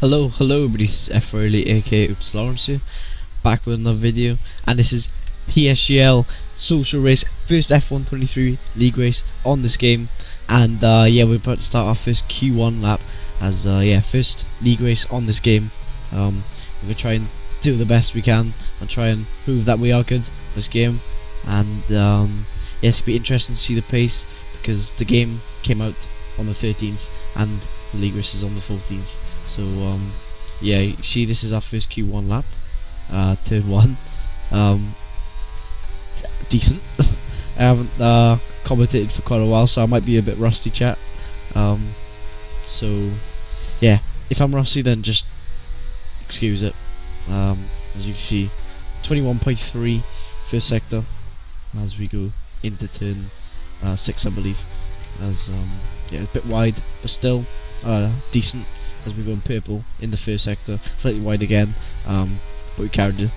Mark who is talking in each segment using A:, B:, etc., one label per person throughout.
A: Hello everybody, this is FRA ELITE aka Otis Lawrence here, back with another video, and this is PSGL social race, first F123 league race on this game, and yeah, we're about to start our first Q1 lap, as yeah, first league race on this game. We're going to try and do the best we can, and try and prove that we are good in this game, and yeah, it's going to be interesting to see the pace, because the game came out on the 13th, and the league race is on the 14th. So yeah, you see, this is our first Q1 lap, turn 1. Decent. I haven't commentated for quite a while, so I might be a bit rusty, chat. So yeah, if I'm rusty, then just excuse it. As you can see, 21.3 first sector as we go into turn 6, I believe. As yeah, a bit wide, but still decent. As we go in purple in the first sector, slightly wide again, but we carried the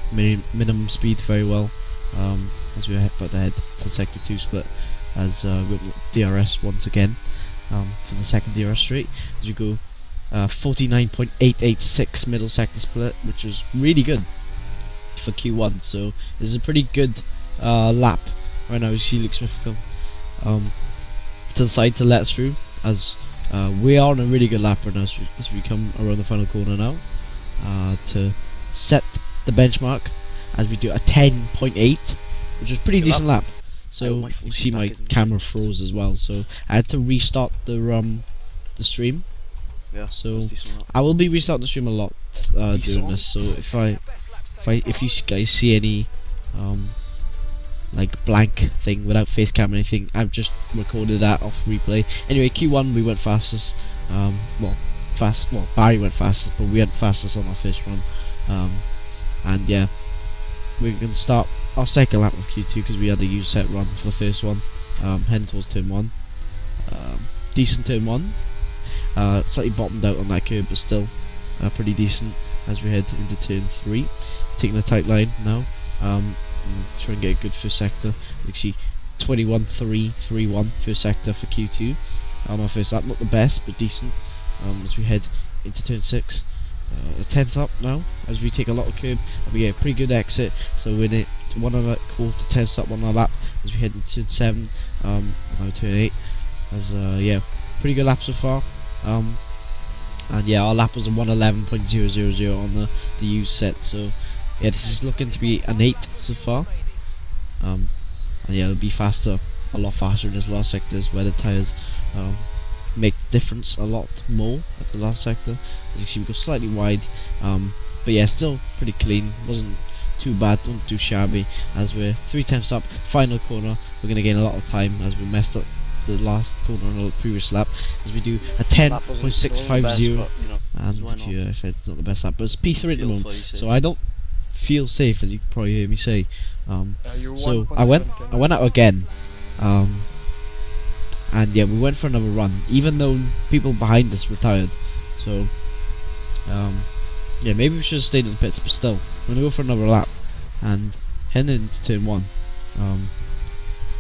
A: minimum speed very well. As we about to head to sector 2 split, as we got DRS once again for the second DRS straight. As we go 49.886 middle sector split, which was really good for Q1. So this is a pretty good lap right now. You see Luke Smith come to the side to let us through, as we are on a really good lap right now as we come around the final corner now, to set the benchmark, as we do a 10.8, which is pretty decent lap. So you see my camera froze as well, so I had to restart the stream.
B: Yeah,
A: so I will be restarting the stream a lot doing this. So if you guys see any like blank thing without face cam or anything, I've just recorded that off replay. Anyway, Q1 we went fastest. Well, Barry went fastest, but we went fastest on our first run. And yeah, we're gonna start our second lap of Q2 because we had a use set run for the first one. Heading towards turn 1. Decent turn 1. Slightly bottomed out on that curve, but still pretty decent as we head into turn 3. Taking a tight line now. Try and get a good first sector. You can see 21.331 first sector for Q2 on our first lap. Not the best, but decent. As we head into turn 6, a 10th up now, as we take a lot of curb and we get a pretty good exit. So we're in it 1 1/4, 10th up on our lap as we head into turn 7, now turn 8. As yeah, pretty good lap so far. And yeah, our lap was a 1:11.000 on the use set. So yeah, this is looking to be an 8 so far. And yeah, it'll be faster, a lot faster in this last sectors, where the tyres make the difference a lot more at the last sector. As you see, we go slightly wide, but yeah, still pretty clean. Wasn't too bad, wasn't too shabby. As we're 3/10 up, final corner, we're gonna gain a lot of time as we messed up the last corner on the previous lap, as we do a 10.650. And yeah, I said it's not the best lap, but it's P3 at the moment, so I don't feel safe, as you can probably hear me say. So I went out again, and yeah, we went for another run, even though people behind us retired. So yeah, maybe we should have stayed in the pits, but still, we're gonna go for another lap and heading into turn 1.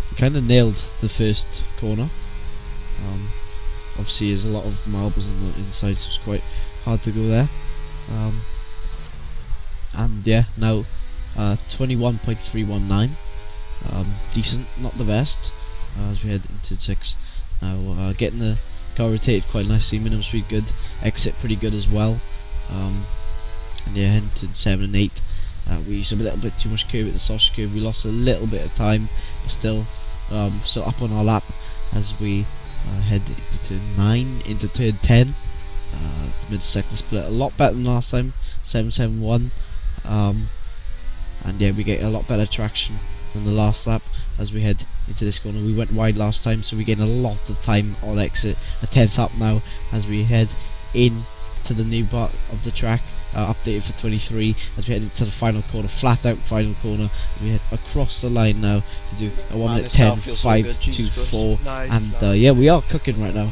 A: We kind of nailed the first corner. Obviously, there's a lot of marbles on the inside, so it's quite hard to go there. And yeah, now 21.319, decent, not the best, as we head into 6. Now getting the car rotated quite nicely, minimum speed good, exit pretty good as well. And yeah, heading to 7 and 8. We used a little bit too much curve at the sausage curve. We lost a little bit of time, but still up on our lap as we head into turn 9, into turn 10. The mid sector split a lot better than last time, 771. And yeah, we get a lot better traction than the last lap as we head into this corner. We went wide last time, so we gain a lot of time on exit. A 10th up now as we head in to the new part of the track, updated for 23, as we head into the final corner, flat out final corner. We head across the line now to do a 1:10.524, and yeah, we are cooking right now,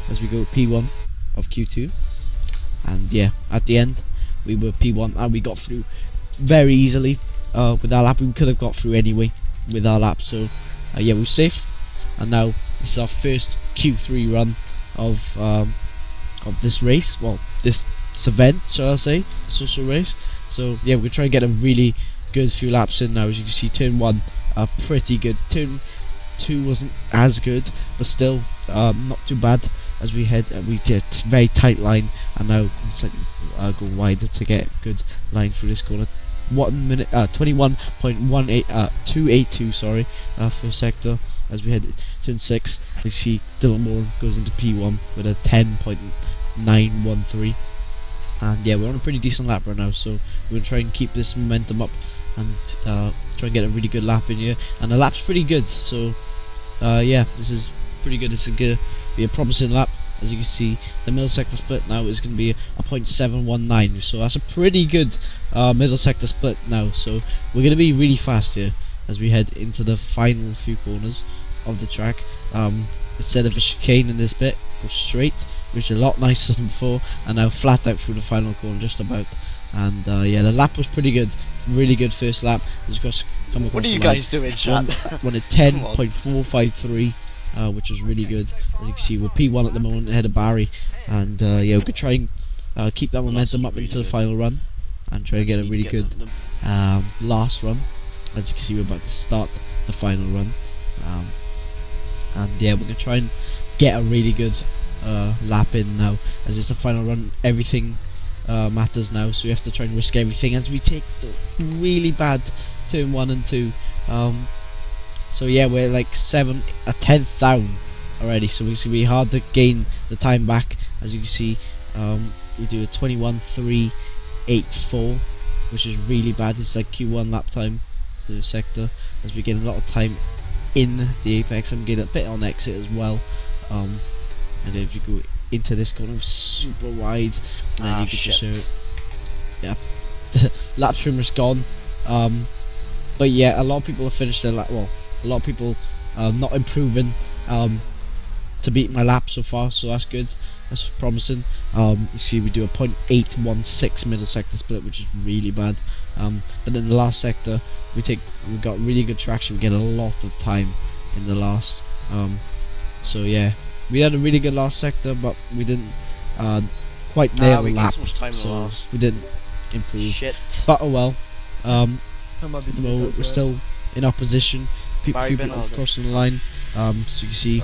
A: as we go P1 of Q2. And yeah, at the end we were P1 and we got through very easily with our lap. We could have got through anyway with our lap, so yeah, we're safe. And now this is our first Q3 run of this race, well, this this event, shall I say, social race. So yeah, we're trying to get a really good few laps in now. As you can see, turn 1 pretty good. Turn 2 wasn't as good, but still not too bad. As we did very tight line, and now go wider to get a good line through this corner. 1 minute 21.282 sorry, first sector. As we head turn 6, we see Dylan Moore goes into P1 with a 10.913, and yeah, we're on a pretty decent lap right now, so we're gonna try and keep this momentum up and try and get a really good lap in here. And the lap's pretty good, so yeah, this is pretty good. This is gonna be a promising lap. As you can see, the middle sector split now is going to be a 0.719, so that's a pretty good middle sector split now. So we're going to be really fast here as we head into the final few corners of the track. Instead of a chicane in this bit, go straight, which is a lot nicer than before, and now flat out through the final corner just about. And yeah, the lap was pretty good, really good first lap.
B: What are you guys doing, chat?
A: One at 10.453. Which was really good. As you can see, we're P1 at the moment ahead of Barry, and yeah, we could try and keep that momentum up into the final run and try and get a really good last run. As you can see, we're about to start the final run, and yeah, we're gonna try and get a really good lap in now. As it's the final run, everything matters now, so we have to try and risk everything as we take the really bad turn 1 and 2. So yeah, we're like 10th down already, so it's gonna be hard to gain the time back. As you can see, we do a 21.384, which is really bad. It's like Q1 lap time to the sector, as we get a lot of time in the apex. I'm getting a bit on exit as well, and then if you go into this corner, super wide, and then you can just yeah, the lap trimmer's gone. But yeah, a lot of people have finished their lap. Well, a lot of people not improving to beat my lap so far, so that's good, that's promising. You see, we do a 0.816 middle sector split, which is really bad, but in the last sector we got really good traction. We get a lot of time in the last, so yeah, we had a really good last sector, but we didn't quite nail the lap, so we didn't improve.
B: Shit.
A: But oh well. At the moment we're still in our position. Few people crossing the line, so you can see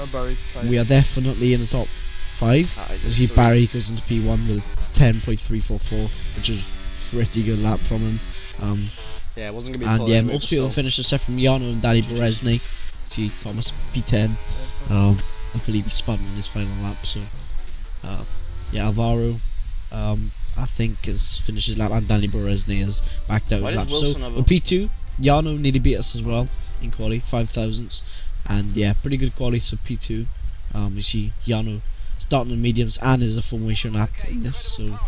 A: we are definitely in the top 5. As you see, Barry goes into P1 with 10.344, which is pretty good lap from him.
B: Yeah, it wasn't gonna be.
A: And yeah, most people finished except from Yano and Danny Berezny. See Thomas P10. I believe he spun in his final lap. So yeah, Alvaro I think has finished his lap, and Danny Berezny has backed out his lap. So with P2, Yano nearly beat us as well in quali, 5,000ths, and yeah, pretty good quali. So P2, you see Yano starting in mediums and is a formation lap in this. So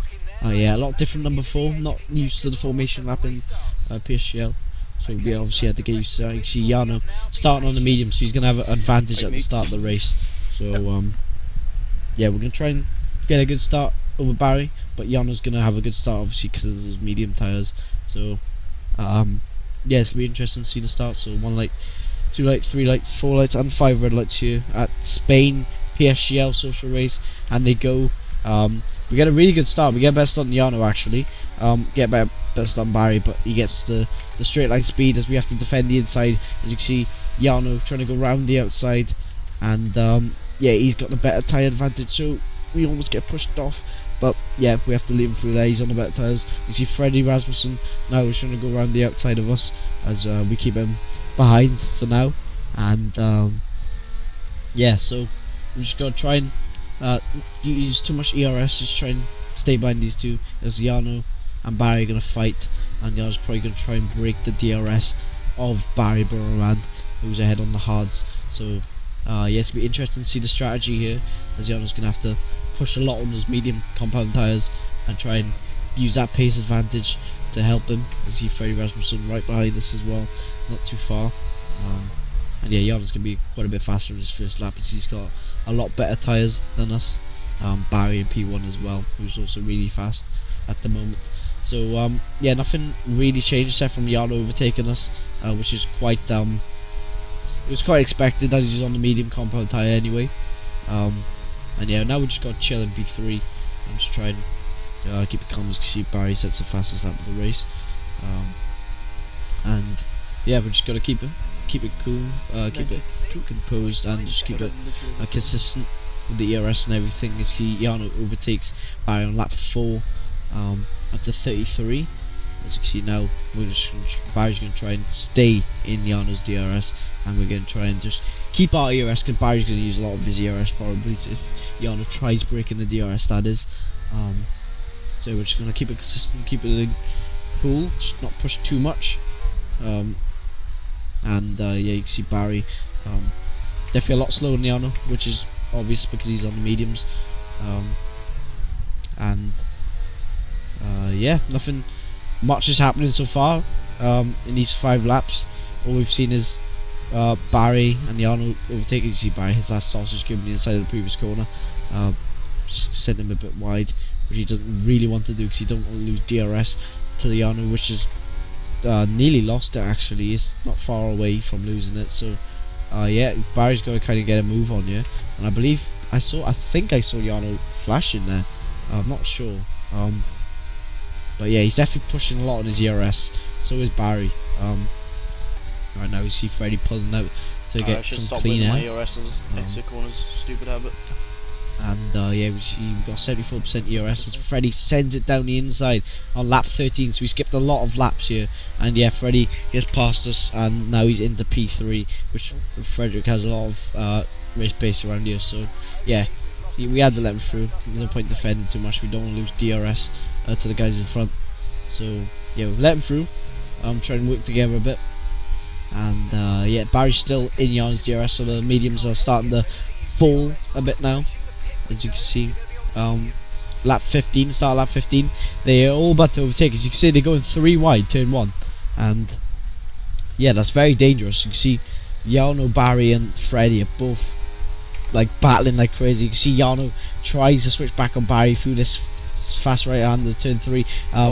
A: yeah, a lot different than before. Not used to the formation lap in PSGL, so we obviously had to get used to that. You see Yano starting on the medium, so he's gonna have an advantage at the start of the race. So yeah, we're gonna try and get a good start over Barry, but Yano's gonna have a good start obviously because of those medium tires. So yeah, it's gonna be interesting to see the start. So 1 light, 2 lights, 3 lights, 4 lights, and 5 red lights here at Spain PSGL social race, and they go. We get a really good start. We get best on Yano actually. Get best on Barry, but he gets the straight line speed as we have to defend the inside. As you can see, Yano trying to go round the outside, and yeah, he's got the better tyre advantage, so we almost get pushed off. But yeah, we have to leave him through there. He's on the better tyres. You see Freddie Rasmussen now is trying to go around the outside of us as we keep him behind for now. And yeah, so we're just gonna try and use too much ERS. Just try and stay behind these two. As Yano and Barry are gonna fight, and Yano's probably gonna try and break the DRS of Barry Burrowland, who's ahead on the hards. So yeah, it's gonna be interesting to see the strategy here, as Yano's gonna have to push a lot on those medium compound tyres and try and use that pace advantage to help him. As you see Freddie Rasmussen right behind us as well, not too far. And yeah, Yano's gonna be quite a bit faster in his first lap, as he's got a lot better tyres than us. Barry in P1 as well, who's also really fast at the moment. So yeah, nothing really changed except from Yano overtaking us, which is quite it was quite expected as he's on the medium compound tyre anyway. And yeah, now we just got to chill in P3 and just try and keep it calm as you see Barry sets the fastest lap of the race. And yeah, we're just gotta keep it cool, keep it composed, and just keep it consistent with the ERS and everything. You see Jarno overtakes Barry on lap 4 at the 33. As you can see now, Barry's going to try and stay in Jarno's DRS, and we're going to try and just keep our ERS, because Barry's going to use a lot of his ERS probably if Jarno tries breaking the DRS, that is. So we're just going to keep it consistent, keep it cool, just not push too much. And yeah, you can see Barry definitely a lot slower than Jarno, which is obvious because he's on the mediums. Yeah, nothing much is happening so far in these 5 laps. All we've seen is Barry and Jarno overtaking. You see Barry hits that sausage given the inside of the previous corner, sending him a bit wide, which he doesn't really want to do because he don't want to lose DRS to the Jarno, which is nearly lost it actually. He's not far away from losing it. So yeah, Barry's got to kind of get a move on here, and I think I saw Jarno flashing there. I'm not sure. But yeah, he's definitely pushing a lot on his ERS. So is Barry. Right now we see Freddie pulling out to get some clean air.
B: Exit corners, stupid habit.
A: And yeah, we got 74% ERS as Freddie sends it down the inside on lap 13. So we skipped a lot of laps here. And yeah, Freddie gets past us, and now he's into P3, which Frederick has a lot of race pace around here. So yeah, we had to let him through. There's no point defending too much. We don't want to lose DRS to the guys in front. So yeah, we've let him through. Trying to work together a bit. And yeah, Barry's still in Jarno's DRS, so the mediums are starting to fall a bit now. As you can see, lap 15, start lap 15, they are all about to overtake. As you can see, they're going 3 wide, turn 1. And yeah, that's very dangerous. You can see Jarno, Barry and Freddie are both like battling like crazy. You can see Jarno tries to switch back on Barry through this fast right hand of turn 3.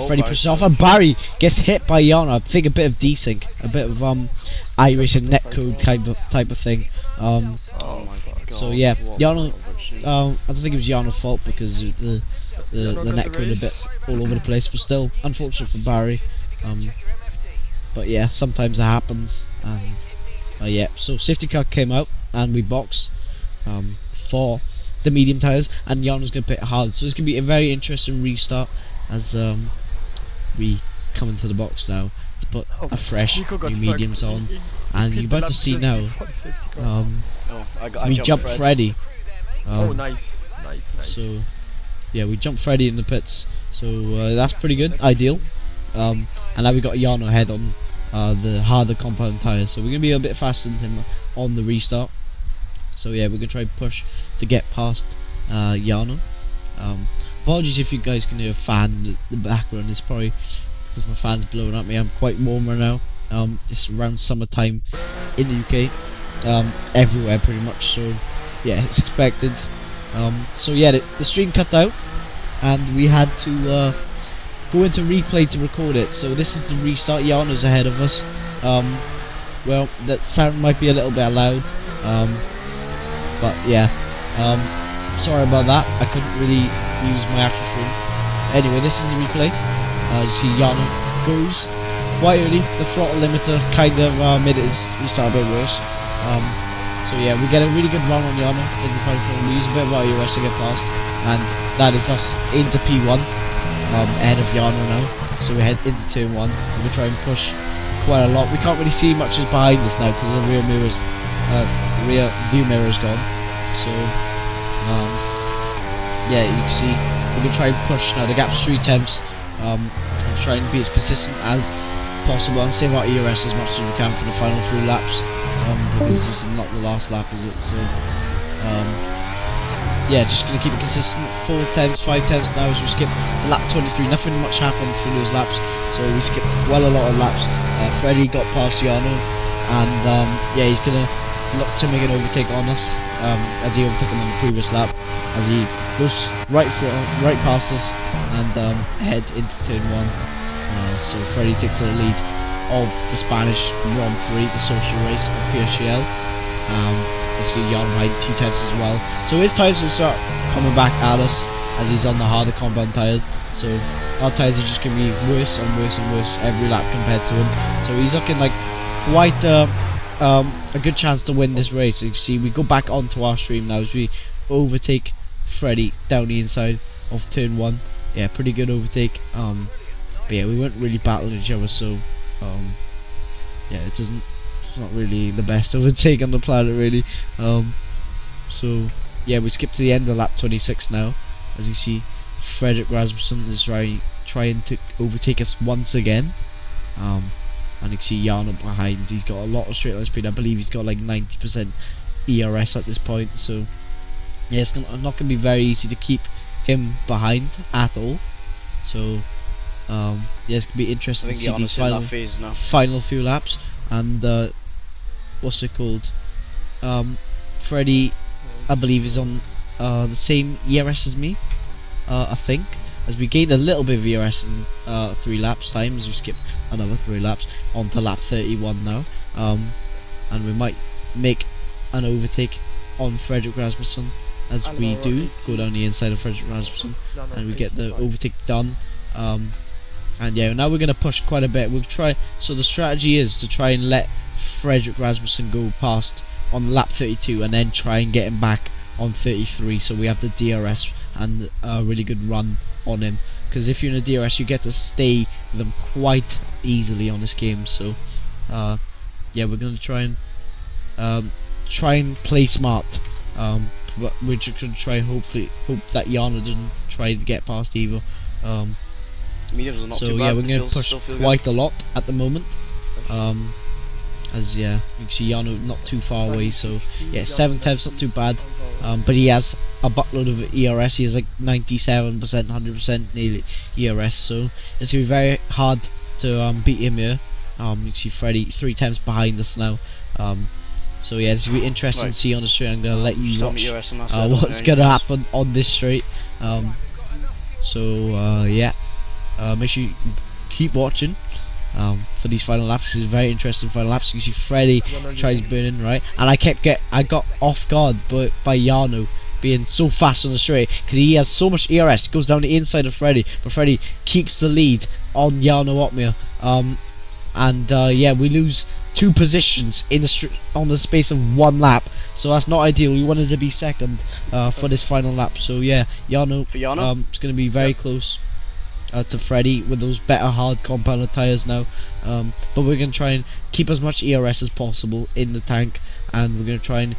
A: Freddie pushes off, and Barry gets hit by Jarno. I think a bit of desync, a bit of Irish and netcode type of thing.
B: Oh my god.
A: So yeah, Jarno, I don't think it was Jarno's fault because the netcode a bit all over the place, but still unfortunate for Barry. But yeah, sometimes it happens. And yeah, so safety car came out and we boxed for the medium tyres, and Jarno's going to pit hard. So it's going to be a very interesting restart as we come into the box now to put a fresh new mediums on. And you're about to see now, we jumped Freddy.
C: Oh, nice.
A: So yeah, we jumped Freddy in the pits, so that's pretty good, ideal. And now we got Jarno ahead on the harder compound tyres, so we're going to be a bit faster than him on the restart. So yeah, we're going to try and push to get past Jarno. Apologies if you guys can hear a fan in the background. It's probably because my fan's blowing at me. I'm quite warm right now. It's around summertime in the UK, everywhere pretty much, so yeah, it's expected. So yeah, the stream cut out and we had to go into replay to record it. So this is the restart. Jarno's ahead of us. Well, that sound might be a little bit loud, but yeah, sorry about that. I couldn't really use my actual phone. Anyway, this is the replay. You see Jarno goes quite early. The throttle limiter kind of made it restart a bit worse. So yeah, we get a really good run on Jarno in the final corner. We use a bit of our ERS to get past, and that is us into P1, ahead of Jarno now. So we head into turn 1. We're gonna try and push quite a lot. We can't really see much is behind us now because the rear view mirror is gone. So yeah, you can see we're gonna try and push now. The gap's 3 tenths. Try and be as consistent as possible and save our ERS as much as we can for the final 3 laps. Because this is not the last lap, is it? So yeah, just gonna keep it consistent. 4 tenths, 5 tenths now as we skip to lap 23. Nothing much happened through those laps, so we skipped well a lot of laps. Freddie got past Jarno, and yeah, he's gonna look to make an overtake on us, as he overtook him on the previous lap, as he goes right past us and head into turn 1. So Freddie takes the lead of the Spanish Grand Prix, the social race of PSGL. Let's get Jarno behind 2 tenths as well. So his tyres will start coming back at us, as he's on the harder compound tyres. So our tyres are just going to be worse and worse and worse every lap compared to him. So he's looking like quite a good chance to win this race. You see, we go back onto our stream now as we overtake Freddy down the inside of turn 1. Yeah, pretty good overtake. But yeah, we weren't really battling each other, so yeah, it's not really the best overtake on the planet, really. So yeah, we skip to the end of lap 26 now. As you see, Frederick Rasmussen is trying to overtake us once again. And you can see Jarno behind. He's got a lot of straight line speed. I believe he's got like 90% ERS at this point. So yeah, it's not going to be very easy to keep him behind at all. So yeah, it's going to be interesting to see these final few laps. And what's it called? Freddy, I believe, is on the same ERS as me, I think, as we gained a little bit of ERS in 3 laps time, as we skip another 3 laps onto lap 31 now, and we might make an overtake on Frederick Rasmussen as we do go down the inside of Frederick Rasmussen, and we get the overtake done. And yeah, now we're going to push quite a bit. We'll try. So the strategy is to try and let Frederick Rasmussen go past on lap 32, and then try and get him back on 33. So we have the DRS and a really good run on him. Because if you're in a DRS, you get to stay with them quite easily on this game. So yeah, we're going to try and play smart. But we're just going to try and hope that Jarno doesn't try to get past either. So yeah, we're going to push quite a lot at the moment. As yeah, you can see Jarno not too far away. So yeah, 7 tenths, not too bad. But he has a buttload of ERS. He has like 97%, 100% nearly ERS. So it's going to be very hard to beat him here. You can see Freddy 3 tenths behind us now. So yeah, it's going to be interesting to see on the straight. I'm going to let you watch what's going to happen on this straight. So yeah, make sure you keep watching for these final laps. This is very interesting final laps. You can see Freddy tries burning, right, and I got off guard by Jarno being so fast on the straight, because he has so much ERS. Goes down the inside of Freddy, but Freddy keeps the lead on Jarno Otmir. And yeah, we lose 2 positions in on the space of 1 lap, so that's not ideal. We wanted to be second for this final lap. So yeah, Jarno, it's going to be very close to Freddy with those better hard compounded tyres now. But we're going to try and keep as much ERS as possible in the tank, and we're going to try and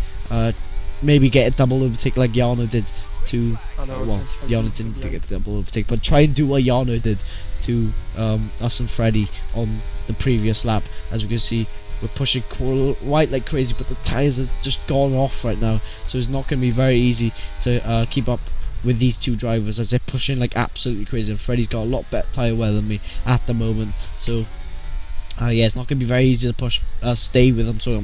A: maybe get a double overtake like Jarno did to well, Jarno didn't get the double overtake, but try and do what Jarno did to us and Freddy on the previous lap. As we can see, we're pushing quite like crazy, but the tyres are just gone off right now, so it's not going to be very easy to keep up with these 2 drivers as they're pushing like absolutely crazy. And Freddy's got a lot better tyre wear than me at the moment, so yeah, it's not going to be very easy to stay with them. So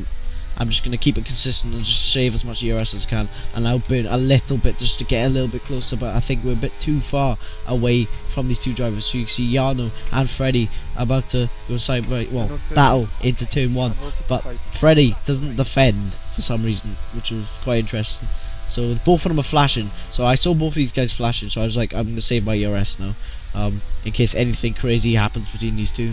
A: I'm just going to keep it consistent and just save as much ERS as I can, and I'll burn a little bit just to get a little bit closer, but I think we're a bit too far away from these 2 drivers. So you can see Jarno and Freddy about to go side by, well, battle into turn 1, but Freddy doesn't defend for some reason, which was quite interesting. So both of them are flashing, so I saw both of these guys flashing, so I was like, I'm going to save my ERS now, in case anything crazy happens between these 2.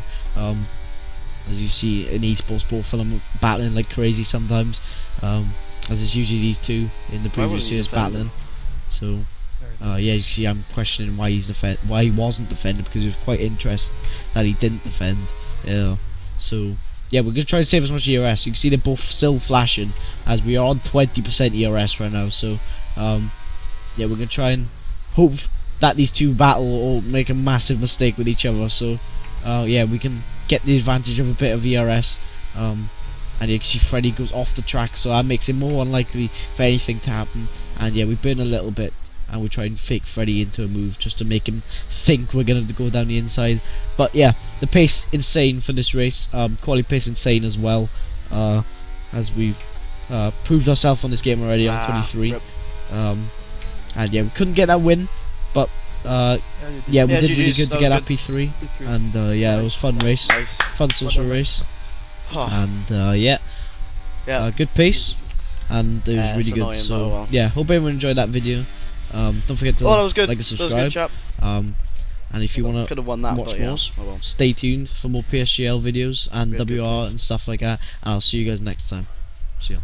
A: As you see in esports, both of them battling like crazy sometimes, as it's usually these 2 in the previous years battling. So yeah, you see I'm questioning why he wasn't defended, because it was quite interesting that he didn't defend. So yeah, we're going to try to save as much ERS. You can see they're both still flashing as we are on 20% ERS right now. So yeah, we're going to try and hope that these 2 battle or make a massive mistake with each other. So yeah, we can get the advantage of a bit of ERS. And you can see Freddy goes off the track, so that makes it more unlikely for anything to happen. And yeah, we burn a little bit, and we try and fake Freddy into a move just to make him think we're going to go down the inside. But yeah, the pace insane for this race, quality pace insane as well, as we've proved ourselves on this game already on 23. And yeah, we couldn't get that win, but yeah, we did really good to get that P3, and yeah, it was fun race, fun social race, and yeah, good pace, and it was really good. So yeah, hope everyone enjoyed that video. Don't forget to
B: Oh, that was good.
A: like and
B: That was good,
A: subscribe.
B: chap.
A: And if you want
B: Could
A: to
B: have won that,
A: watch
B: but
A: more,
B: yeah. Oh well.
A: stay tuned for more PSGL videos and
B: We had good
A: WR
B: plays.
A: and stuff like that. And I'll see you guys next time. See ya.